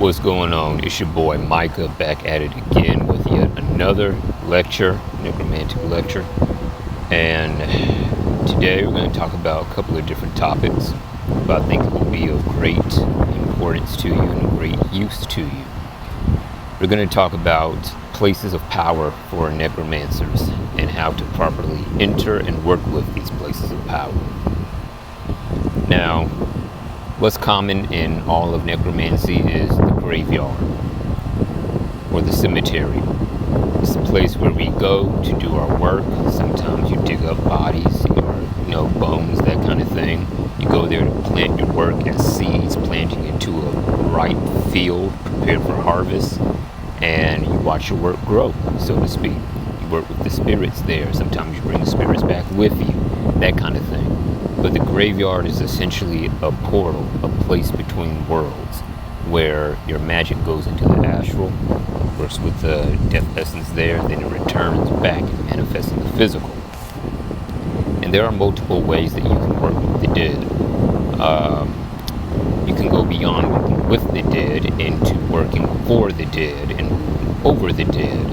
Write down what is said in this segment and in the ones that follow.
What's going on? It's your boy Micah back at it again with yet another lecture, necromantic lecture. And today we're going to talk about a couple of different topics, but I think it will be of great importance to you and great use to you. We're going to talk about places of power for necromancers and how to properly enter and work with these places of power. Now, what's common in all of necromancy is the graveyard or the cemetery. It's a place where we go to do our work. Sometimes you dig up bodies or bones, that kind of thing. You go there to plant your work as seeds, planting into a ripe field prepared for harvest, and you watch your work grow, so to speak. You work with the spirits there. Sometimes you bring the spirits back with you, that kind of thing. But the graveyard is essentially a portal, a place between worlds, where your magic goes into the astral, works with the death essence there, and then it returns back and manifests in the physical. And there are multiple ways that you can work with the dead. You can go beyond working with the dead into working for the dead and over the dead,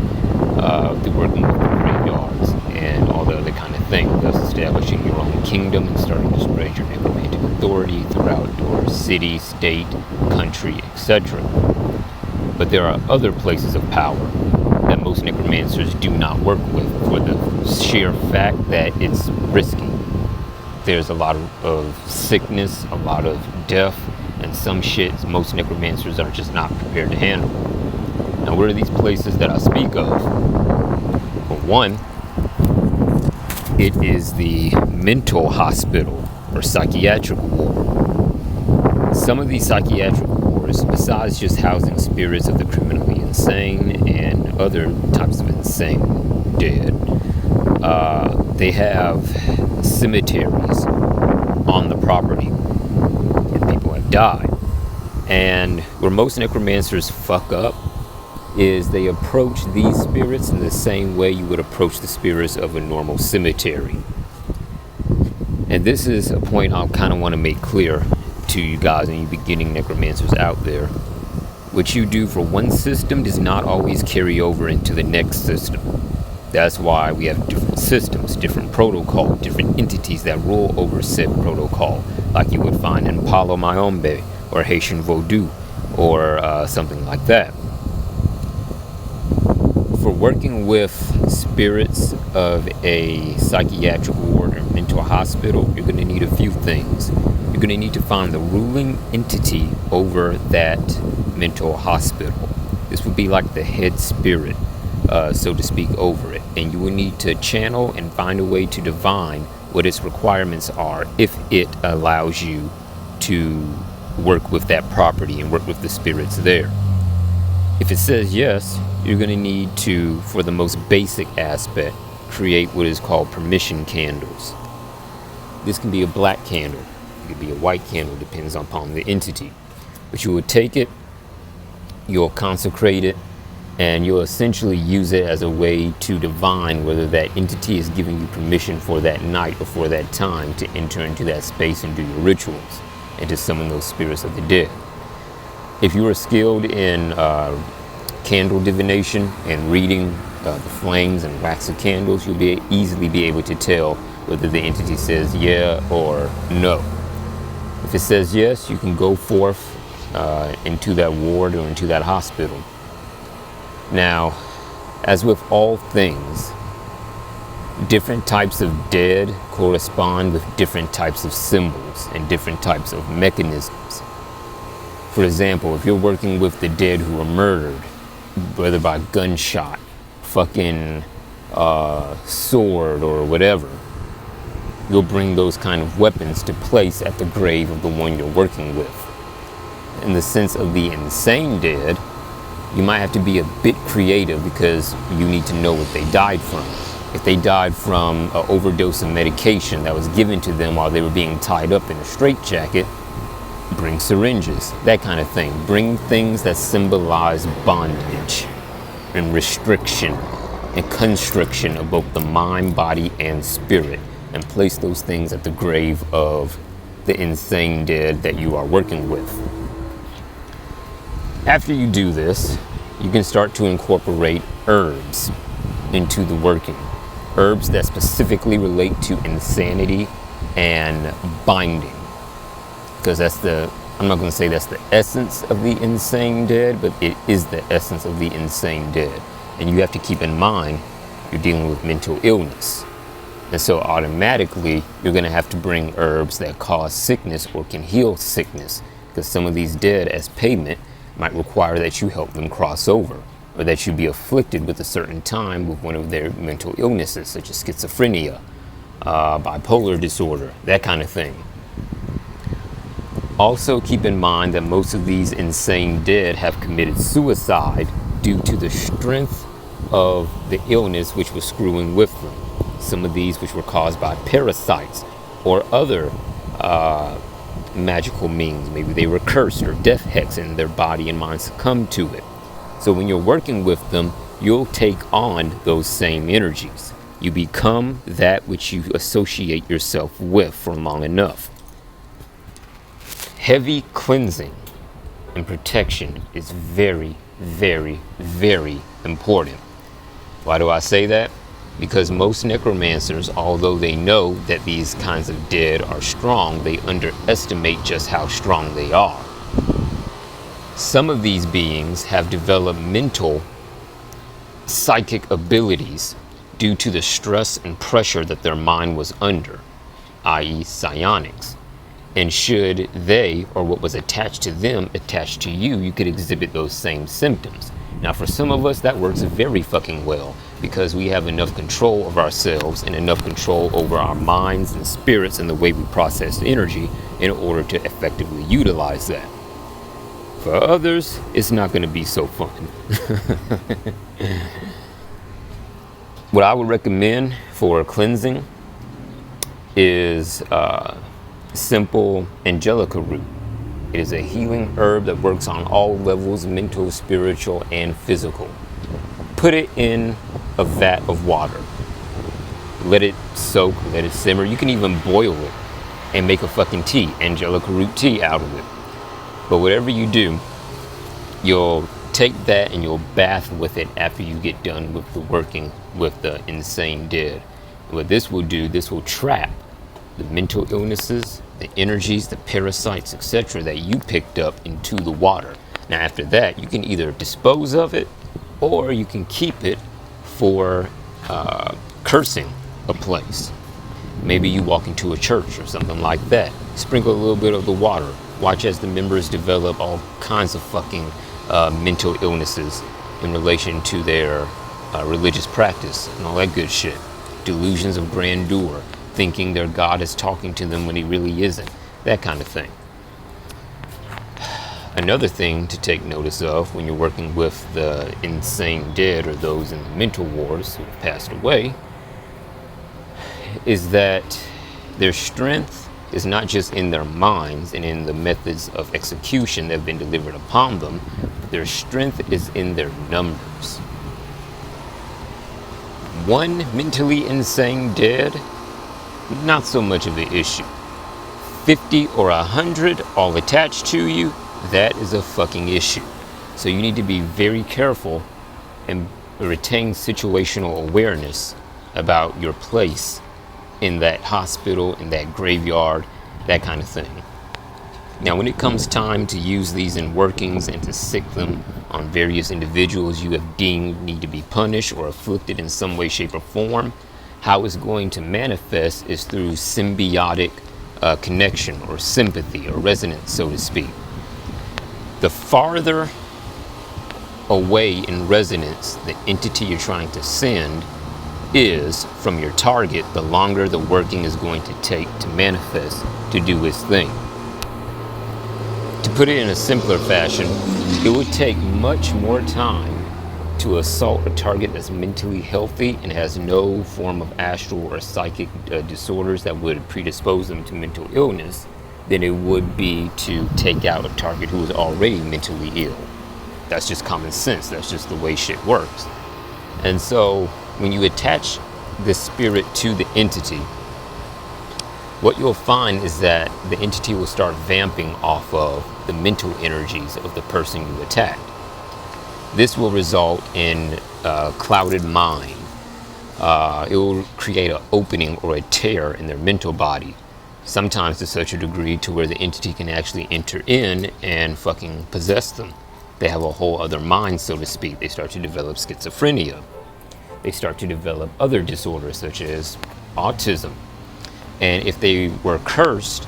through working with the graveyards and all the other kind of things, thus establishing your own kingdom and starting to spread your necromantic authority throughout your city, state, country, etc. But there are other places of power that most necromancers do not work with for the sheer fact that it's risky. There's a lot of sickness, a lot of death, and some shit most necromancers are just not prepared to handle. Now, what are these places that I speak of? For one, it is the mental hospital or psychiatric ward. Some of these psychiatric wards, besides just housing spirits of the criminally insane and other types of insane dead, they have cemeteries on the property where people have died. And where most necromancers fuck up is they approach these spirits in the same way you would approach the spirits of a normal cemetery. And this is a point I kind of want to make clear to you guys and you beginning necromancers out there. What you do for one system does not always carry over into the next system. That's why we have different systems, different protocol, different entities that rule over said protocol, like you would find in Palo Mayombe or Haitian Vodou or something like that. For working with spirits of a psychiatric ward or mental hospital, you're going to need a few things. You're going to need to find the ruling entity over that mental hospital. This would be like the head spirit, so to speak, over it. And you will need to channel and find a way to divine what its requirements are if it allows you to work with that property and work with the spirits there. If it says yes, you're going to need to, for the most basic aspect, create what is called permission candles. This can be a black candle. It could be a white candle, depends upon the entity. But you will take it, you'll consecrate it, and you'll essentially use it as a way to divine whether that entity is giving you permission for that night or for that time to enter into that space and do your rituals and to summon those spirits of the dead. If you are skilled in candle divination and reading the flames and wax of candles, you'll easily be able to tell whether the entity says yeah or no. If it says yes, you can go forth into that ward or into that hospital. Now, as with all things, different types of dead correspond with different types of symbols and different types of mechanisms. For example, if you're working with the dead who were murdered, whether by gunshot, fucking sword or whatever, you'll bring those kind of weapons to place at the grave of the one you're working with. In the sense of the insane dead, you might have to be a bit creative because you need to know what they died from. If they died from an overdose of medication that was given to them while they were being tied up in a straitjacket, bring syringes, that kind of thing. Bring things that symbolize bondage and restriction and constriction of both the mind, body, and spirit, and place those things at the grave of the insane dead that you are working with. After you do this, you can start to incorporate herbs into the working. Herbs that specifically relate to insanity and binding. Because I'm not going to say that's the essence of the insane dead, but it is the essence of the insane dead. And you have to keep in mind, you're dealing with mental illness. And so automatically, you're going to have to bring herbs that cause sickness or can heal sickness. Because some of these dead, as payment, might require that you help them cross over, or that you be afflicted with a certain time with one of their mental illnesses, such as schizophrenia, bipolar disorder, that kind of thing. Also keep in mind that most of these insane dead have committed suicide due to the strength of the illness which was screwing with them. Some of these which were caused by parasites or other magical means. Maybe they were cursed or death hex and their body and mind succumbed to it. So when you're working with them, you'll take on those same energies. You become that which you associate yourself with for long enough. Heavy cleansing and protection is very, very, very important. Why do I say that? Because most necromancers, although they know that these kinds of dead are strong, they underestimate just how strong they are. Some of these beings have developed mental, psychic abilities due to the stress and pressure that their mind was under, i.e. psionics. And should they, or what was attached to them, attach to you, you could exhibit those same symptoms. Now, for some of us, that works very fucking well because we have enough control of ourselves and enough control over our minds and spirits and the way we process energy in order to effectively utilize that. For others, it's not going to be so fun. What I would recommend for cleansing is simple angelica root. It is a healing herb that works on all levels, mental, spiritual, and physical. Put it in a vat of water. Let it soak, let it simmer. You can even boil it and make a fucking tea, angelica root tea out of it. But whatever you do, you'll take that and you'll bath with it after you get done with the working with the insane dead. And what this will do, this will trap the mental illnesses, the energies, the parasites, etc. that you picked up into the water. Now after that, you can either dispose of it or you can keep it for cursing a place. Maybe you walk into a church or something like that. Sprinkle a little bit of the water. Watch as the members develop all kinds of fucking mental illnesses in relation to their religious practice and all that good shit. Delusions of grandeur, thinking their God is talking to them when he really isn't. That kind of thing. Another thing to take notice of when you're working with the insane dead or those in the mental wars who have passed away is that their strength is not just in their minds and in the methods of execution that have been delivered upon them. Their strength is in their numbers. One mentally insane dead, not so much of an issue. 50 or 100 all attached to you, that is a fucking issue. So you need to be very careful and retain situational awareness about your place in that hospital, in that graveyard, that kind of thing. Now, when it comes time to use these in workings and to sick them on various individuals you have deemed need to be punished or afflicted in some way, shape, or form, how it's going to manifest is through symbiotic connection or sympathy or resonance, so to speak. The farther away in resonance the entity you're trying to send is from your target, the longer the working is going to take to manifest, to do its thing. To put it in a simpler fashion, it would take much more time to assault a target that's mentally healthy and has no form of astral or psychic disorders that would predispose them to mental illness than it would be to take out a target who is already mentally ill. That's just common sense. That's just the way shit works. And so when you attach the spirit to the entity, what you'll find is that the entity will start vamping off of the mental energies of the person you attacked. This will result in a clouded mind. It will create an opening or a tear in their mental body, sometimes to such a degree to where the entity can actually enter in and fucking possess them. They have a whole other mind, so to speak. They start to develop schizophrenia. They start to develop other disorders such as autism. And if they were cursed,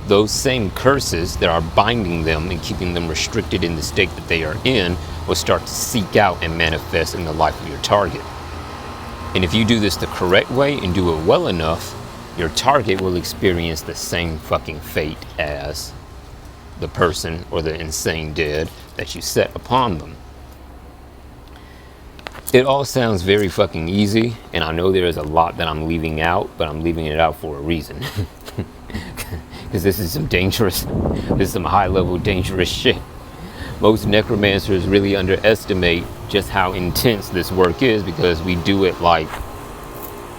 those same curses that are binding them and keeping them restricted in the state that they are in will start to seek out and manifest in the life of your target. And if you do this the correct way and do it well enough, your target will experience the same fucking fate as the person or the insane dead that you set upon them. It all sounds very fucking easy, and I know there is a lot that I'm leaving out, but I'm leaving it out for a reason. Because this is some high-level dangerous shit. Most necromancers really underestimate just how intense this work is, because we do it like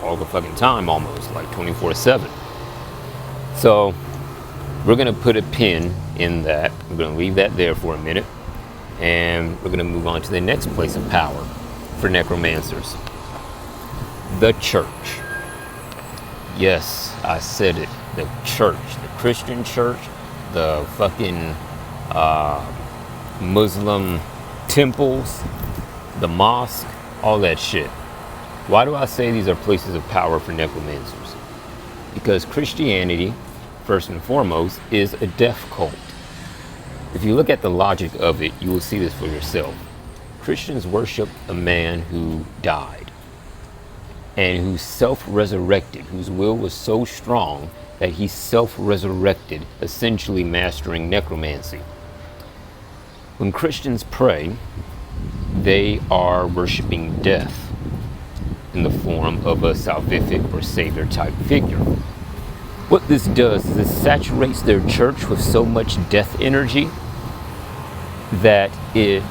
all the fucking time, almost like 24/7. So we're gonna put a pin in that. We're gonna leave that there for a minute, and we're gonna move on to the next place of power for necromancers: the church. Yes, I said it. The church, the Christian church, the fucking Muslim temples, the mosque, all that shit. Why do I say these are places of power for necromancers? Because Christianity, first and foremost, is a death cult. If you look at the logic of it, you will see this for yourself. Christians worship a man who died and who self-resurrected, whose will was so strong that he self-resurrected, essentially mastering necromancy. When Christians pray, they are worshiping death in the form of a salvific or savior type figure. What this does is it saturates their church with so much death energy that it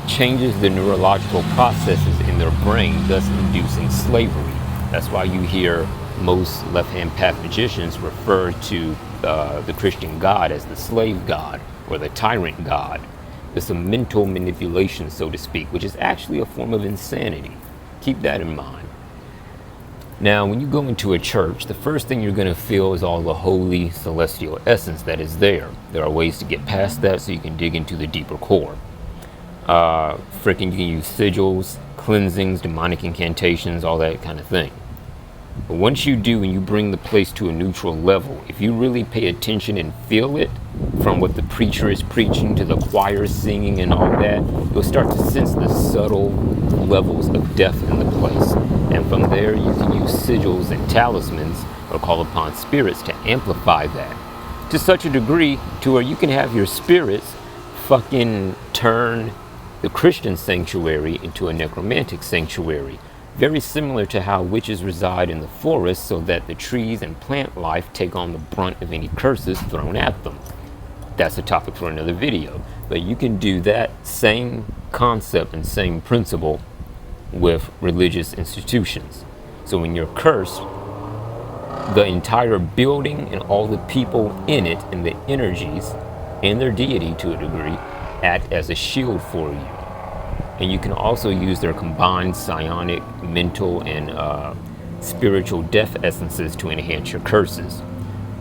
changes the neurological processes in their brain, thus inducing slavery. That's why you hear most left-hand path magicians refer to the Christian God as the slave God or the tyrant God. It's a mental manipulation, so to speak, which is actually a form of insanity. Keep that in mind. Now, when you go into a church, the first thing you're going to feel is all the holy celestial essence that is there. There are ways to get past that so you can dig into the deeper core. You can use sigils, cleansings, demonic incantations, all that kind of thing. But once you do and you bring the place to a neutral level, if you really pay attention and feel it, from what the preacher is preaching to the choir singing and all that, you'll start to sense the subtle levels of death in the place. And from there, you can use sigils and talismans or call upon spirits to amplify that to such a degree to where you can have your spirits fucking turn the Christian sanctuary into a necromantic sanctuary. Very similar to how witches reside in the forest so that the trees and plant life take on the brunt of any curses thrown at them. That's a topic for another video. But you can do that same concept and same principle with religious institutions. So when you're cursed, the entire building and all the people in it and the energies and their deity to a degree act as a shield for you. And you can also use their combined psionic, mental, and spiritual death essences to enhance your curses.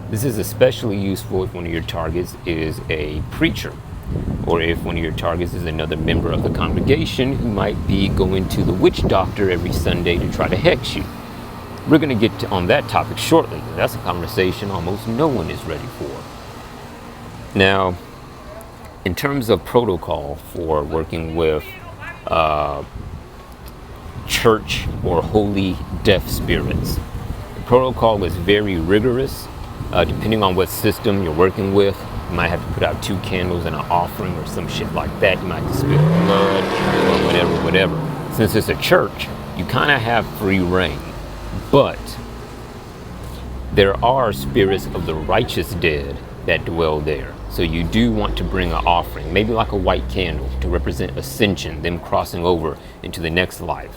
This is especially useful if one of your targets is a preacher, or if one of your targets is another member of the congregation who might be going to the witch doctor every Sunday to try to hex you. We're going to get on that topic shortly. That's a conversation almost no one is ready for. Now, in terms of protocol for working with church or holy death spirits, the protocol is very rigorous. Depending on what system you're working with, you might have to put out 2 candles and an offering or some shit like that. You might have to spill blood or whatever. Since it's a church, you kind of have free reign. But there are spirits of the righteous dead that dwell there. So you do want to bring an offering, maybe like a white candle to represent ascension, them crossing over into the next life.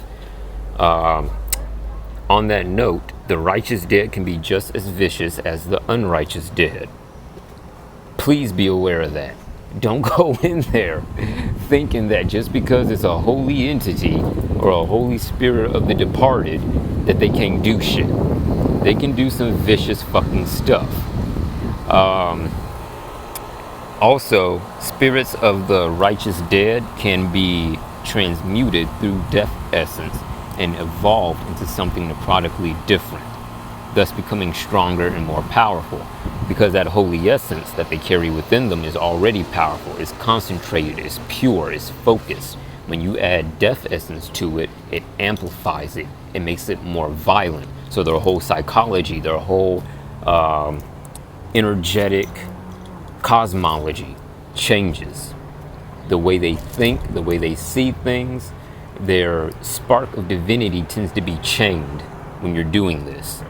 On that note, The righteous dead can be just as vicious as the unrighteous dead. Please be aware of that. Don't go in there thinking that just because it's a holy entity or a holy spirit of the departed that they can't do shit. They can do some vicious fucking stuff. Also, spirits of the righteous dead can be transmuted through death essence and evolved into something productly different, thus becoming stronger and more powerful, because that holy essence that they carry within them is already powerful, it's concentrated, it's pure, it's focused. When you add death essence to it, it amplifies it, it makes it more violent. So their whole psychology, their whole energetic cosmology changes. The way they think, the way they see things, their spark of divinity tends to be chained when you're doing this.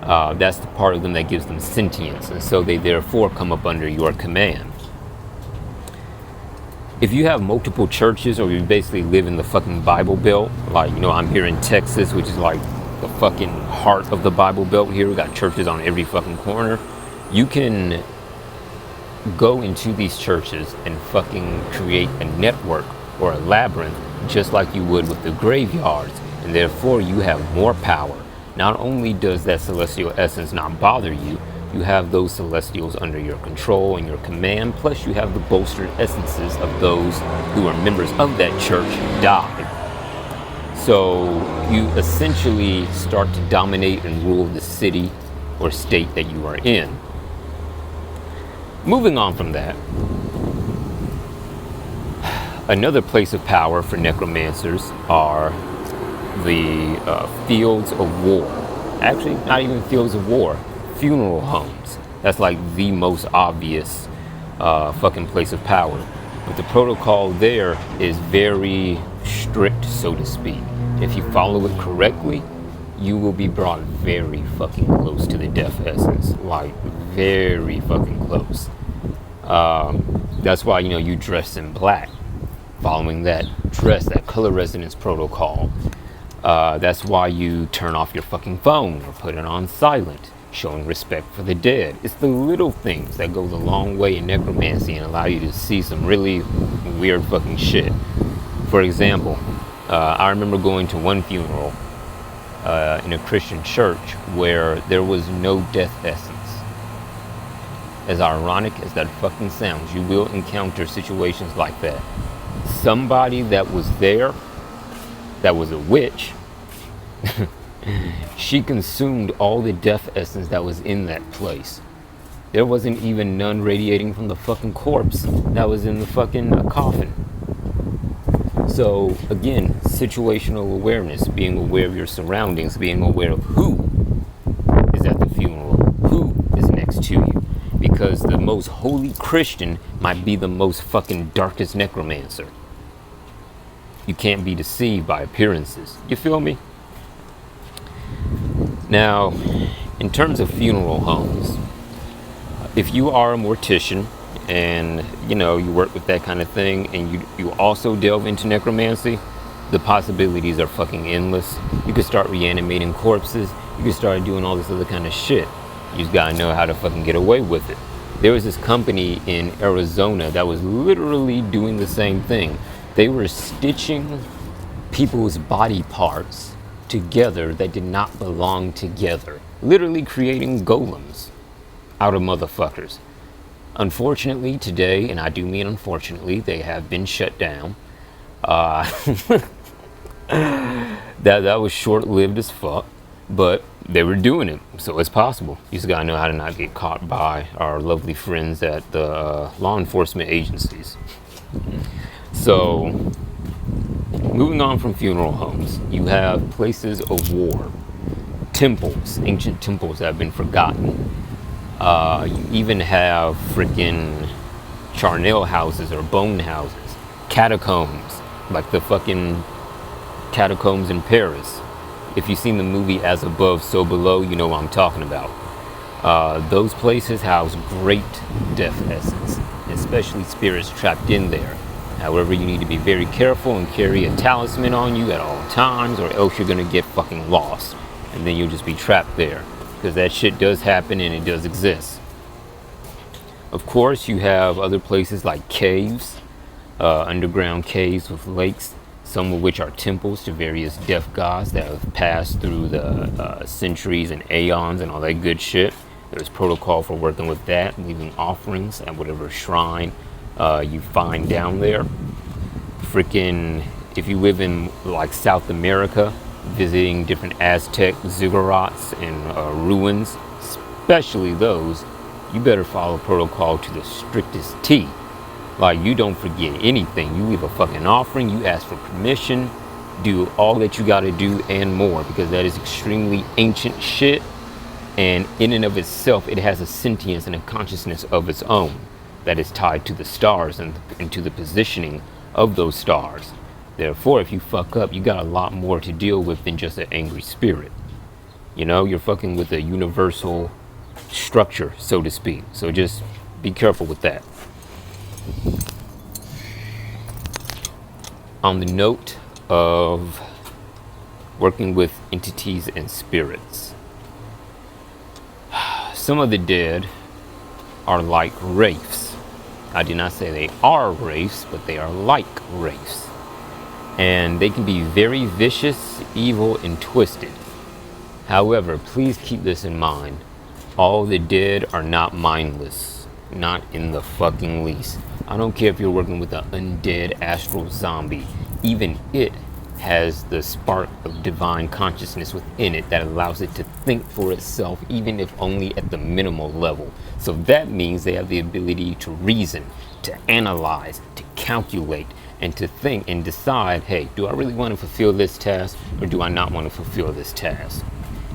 That's the part of them that gives them sentience, and so they therefore come up under your command. If you have multiple churches, or you basically live in the fucking Bible Belt, like, you know, I'm here in Texas, which is like the fucking heart of the Bible Belt here. We got churches on every fucking corner. You can go into these churches and fucking create a network or a labyrinth, just like you would with the graveyards, and therefore you have more power. Not only does that celestial essence not bother you, you have those celestials under your control and your command, plus you have the bolstered essences of those who are members of that church die. So you essentially start to dominate and rule the city or state that you are in. Moving on from that, another place of power for necromancers are the fields of war. Actually, not even fields of war, funeral homes. That's like the most obvious fucking place of power. But the protocol there is very strict, so to speak. If you follow it correctly, you will be brought very fucking close to the death essence. Like, very fucking close. That's why, you know, you dress in black, following that dress, that color resonance protocol. That's why you turn off your fucking phone or put it on silent, showing respect for the dead. It's the little things that go the long way in necromancy and allow you to see some really weird fucking shit. For example, I remember going to one funeral in a Christian church where there was no death essence. As ironic as that fucking sounds, you will encounter situations like that. Somebody that was there, that was a witch, she consumed all the death essence that was in that place. There wasn't even none radiating from the fucking corpse that was in the fucking coffin. So again, situational awareness, being aware of your surroundings, being aware of who is at the funeral, who is next to you. Because the most holy Christian might be the most fucking darkest necromancer. You can't be deceived by appearances. You feel me? Now, in terms of funeral homes, if you are a mortician and, you know, you work with that kind of thing, and you also delve into necromancy, the possibilities are fucking endless. You could start reanimating corpses. You could start doing all this other kind of shit. You just gotta know how to fucking get away with it. There was this company in Arizona that was literally doing the same thing. They were stitching people's body parts together that did not belong together. Literally creating golems out of motherfuckers. Unfortunately today, and I do mean unfortunately, they have been shut down. That was short-lived as fuck, but they were doing it, so it's possible. You just gotta know how to not get caught by our lovely friends at the law enforcement agencies. So, moving on from funeral homes, you have places of war, temples, ancient temples that have been forgotten. You even have freaking charnel houses or bone houses, catacombs, like the fucking catacombs in Paris. If you've seen the movie As Above, So Below, you know what I'm talking about. Those places house great death essence, especially spirits trapped in there. However, you need to be very careful and carry a talisman on you at all times, or else you're gonna get fucking lost. and then you'll just be trapped there, because that shit does happen and it does exist. Of course, you have other places like caves, underground caves with lakes, some of which are temples to various death gods that have passed through the centuries and aeons and all that good shit. There's protocol for working with that, leaving offerings at whatever shrine you find down there. Freaking, if you live in like South America, visiting different Aztec ziggurats and ruins, especially those, you better follow protocol to the strictest T. Like, you don't forget anything. You leave a fucking offering, you ask for permission, do all that you gotta do and more, because that is extremely ancient shit, and in and of itself, it has a sentience and a consciousness of its own that is tied to the stars and to the positioning of those stars. Therefore, if you fuck up, you got a lot more to deal with than just an angry spirit. You know, you're fucking with a universal structure, so to speak. So just be careful with that. On the note of working with entities and spirits, some of the dead are like wraiths. I did not say they are wraiths, but they are like wraiths. And they can be very vicious, evil, and twisted. However, please keep this in mind. All the dead are not mindless. Not in the fucking least. I don't care if you're working with an undead astral zombie. Even it has the spark of divine consciousness within it that allows it to think for itself, even if only at the minimal level. So that means they have the ability to reason, to analyze, to calculate, and to think and decide, hey, do I really want to fulfill this task, or do I not want to fulfill this task?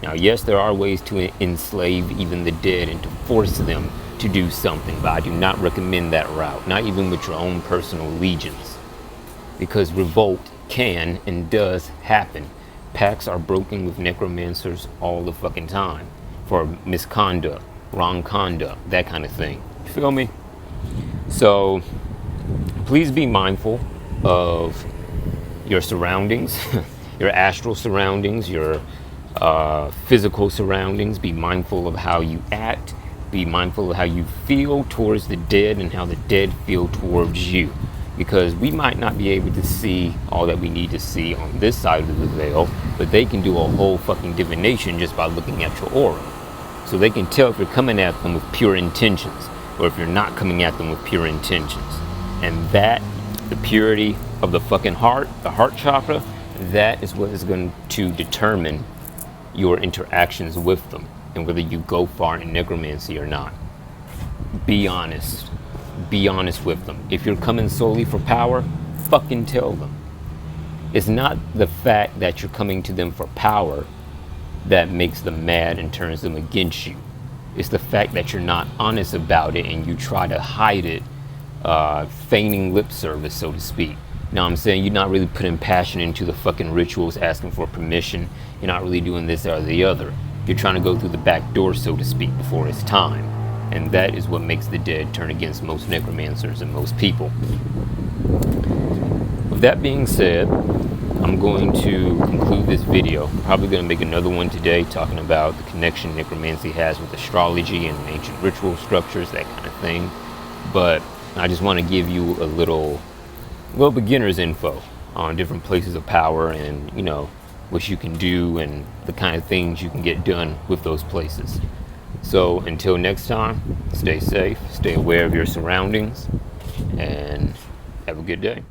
Now, yes, there are ways to enslave even the dead and to force them to do something, but I do not recommend that route, not even with your own personal legions, because revolt can and does happen. Pacts are broken with necromancers all the fucking time for misconduct, wrong conduct, that kind of thing. You feel me? So please be mindful of your surroundings, your astral surroundings, your physical surroundings. Be mindful of how you act. Be mindful of how you feel towards the dead and how the dead feel towards you. Because we might not be able to see all that we need to see on this side of the veil, but they can do a whole fucking divination just by looking at your aura. So they can tell if you're coming at them with pure intentions, or if you're not coming at them with pure intentions. And that, the purity of the fucking heart, the heart chakra, that is what is going to determine your interactions with them and whether you go far in necromancy or not. Be honest. Be honest with them. If you're coming solely for power, fucking tell them. It's not the fact that you're coming to them for power that makes them mad and turns them against you. It's the fact that you're not honest about it and you try to hide it, feigning lip service, so to speak. Now, I'm saying you're not really putting passion into the fucking rituals, asking for permission. You're not really doing this or the other. You're trying to go through the back door, so to speak, before it's time. And that is what makes the dead turn against most necromancers and most people. With that being said, I'm going to conclude this video. I'm probably going to make another one today talking about the connection necromancy has with astrology and ancient ritual structures, that kind of thing. But I just want to give you a little beginner's info on different places of power and, you know, what you can do and the kind of things you can get done with those places. So until next time, stay safe, stay aware of your surroundings, and have a good day.